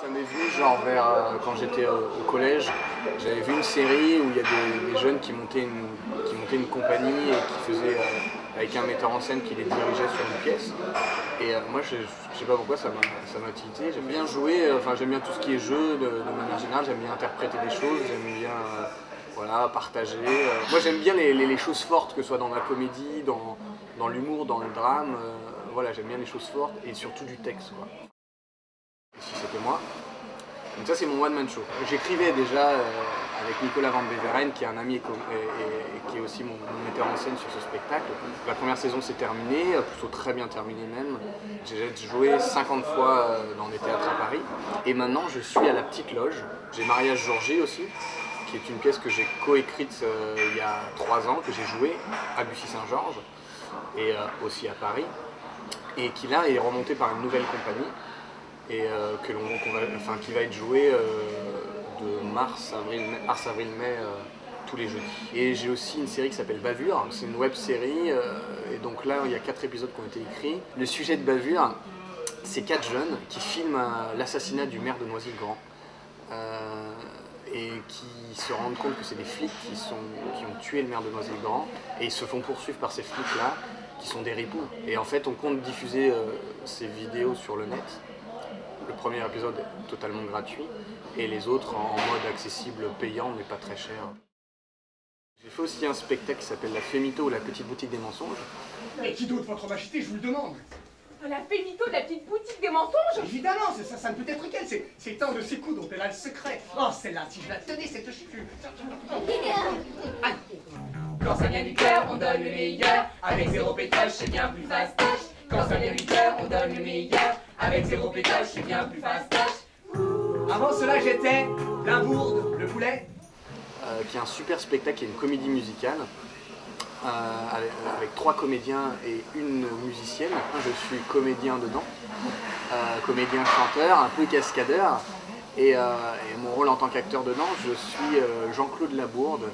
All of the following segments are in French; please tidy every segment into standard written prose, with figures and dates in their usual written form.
Ça m'est venu genre vers quand j'étais au collège, j'avais vu une série où il y a des jeunes qui montaient une compagnie et qui faisaient avec un metteur en scène qui les dirigeait sur une pièce. Et moi je sais pas pourquoi ça m'a tilté. J'aime bien jouer, enfin j'aime bien tout ce qui est jeu de manière générale, j'aime bien interpréter des choses, j'aime bien voilà, partager. Moi j'aime bien les choses fortes, que ce soit dans la comédie, dans l'humour, dans le drame. Voilà, j'aime bien les choses fortes et surtout du texte, quoi. Et si c'était moi. Donc ça c'est mon one man show. J'écrivais déjà avec Nicolas Van Beveren qui est un ami et qui est aussi mon metteur en scène sur ce spectacle. La première saison s'est terminée, plutôt très bien terminée même. J'ai joué 50 fois dans des théâtres à Paris. Et maintenant je suis à la Petite Loge. J'ai Mariage Georgie aussi, qui est une pièce que j'ai coécrite il y a 3 ans, que j'ai jouée à Bussy-Saint-Georges et aussi à Paris. Et qui là est remontée par une nouvelle compagnie. Et qui va être joué de mars, avril, mai, tous les jeudis. Et j'ai aussi une série qui s'appelle Bavure, c'est une web série, et donc là il y a 4 épisodes qui ont été écrits. Le sujet de Bavure, c'est 4 jeunes qui filment l'assassinat du maire de Noisy-le-Grand, et qui se rendent compte que c'est des flics qui ont tué le maire de Noisy-le-Grand, et ils se font poursuivre par ces flics-là, qui sont des ripoux. Et en fait on compte diffuser ces vidéos sur le net. Le premier épisode est totalement gratuit et les autres en mode accessible payant mais pas très cher. J'ai fait aussi un spectacle qui s'appelle La Fémito ou la petite boutique des mensonges. Mais qui d'autre, votre majesté, je vous le demande? La Fémito de la petite boutique des mensonges? Évidemment, ça ne peut être qu'elle, c'est un de ses coups dont elle a le secret. Oh, celle-là, si je la tenais, cette chiflue. Quand ça vient du cœur, on donne le meilleur. Avec 0 pétoche, c'est bien plus fastoche. Quand ça vient du cœur, on donne le meilleur. Avec 0 pétoche, c'est bien plus fastoche. Avant cela, j'étais Limbourg, le poulet. Qui est un super spectacle, qui est une comédie musicale. Avec 3 comédiens et une musicienne. Je suis comédien dedans, comédien chanteur, un peu cascadeur. Et mon rôle en tant qu'acteur dedans, je suis Jean-Claude Labourde,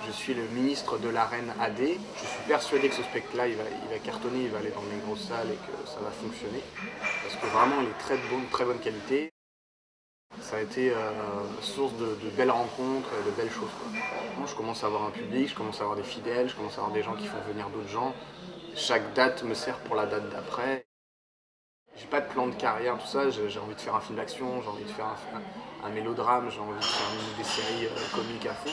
je suis le ministre de la Reine AD. Je suis persuadé que ce spectacle-là, il va cartonner, il va aller dans les grosses salles et que ça va fonctionner. Parce que vraiment, il est très bonne qualité. Ça a été source de belles rencontres et de belles choses, quoi. Moi, je commence à avoir un public, je commence à avoir des fidèles, je commence à avoir des gens qui font venir d'autres gens. Chaque date me sert pour la date d'après. J'ai pas de plan de carrière, tout ça, j'ai envie de faire un film d'action, j'ai envie de faire un mélodrame, j'ai envie de faire des séries comiques à fond.